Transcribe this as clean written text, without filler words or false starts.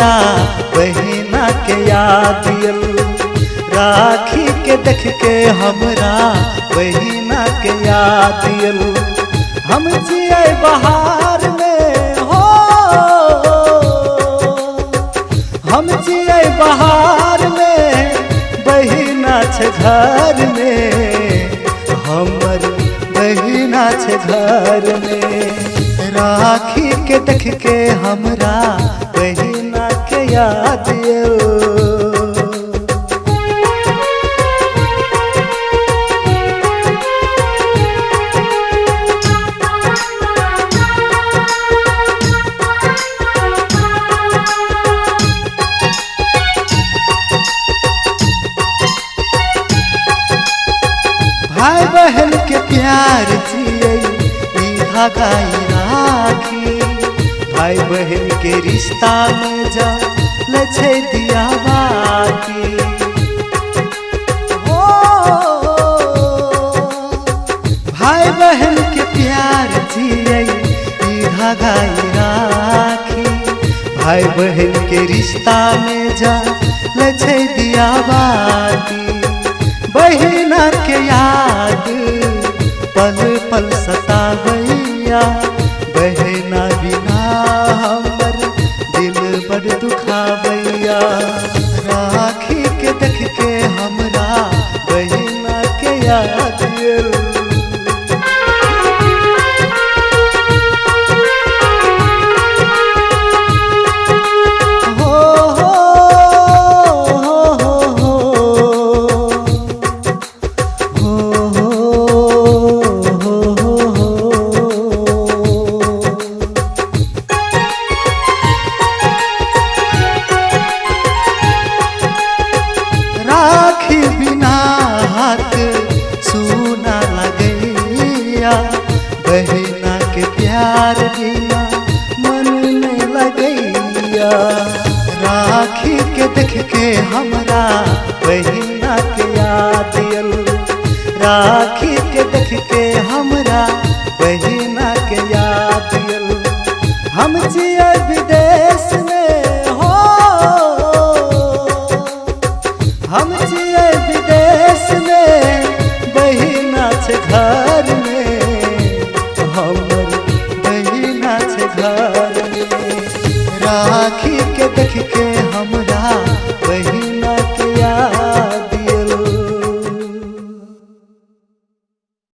हमरा बहिना के याद दियल। राखी के देख के हमरा बहिना के याद दियल। हम जिए बहार में हो, हम जिए बहार में, बहिना छे घर में, हमर बहिना छे घर में। राखी के देख के हमरा बहिना के याद दियल। भाई बहन के प्यार जिए धागा राखी। भाई बहन के रिश्ता में जा लछे दिया बाकी हो। भाई बहन के प्यार जिए धागा राखी। भाई बहन के रिश्ता में जा लछे दिया बाकी। बहिना के याद पल पल सतावैया। बहिना बिना हमर दिल बड़ दुखावैया। राखी के देख के हमरा बहिना के याद दियल। राखी बिना हाथ सूना लगैया। बहिना के प्यार बिना मन नहीं लगैया। राखी के देख के हमरा बहिना के याद दियल। राखी के देख के हमरा बहिना के याद दियल। हम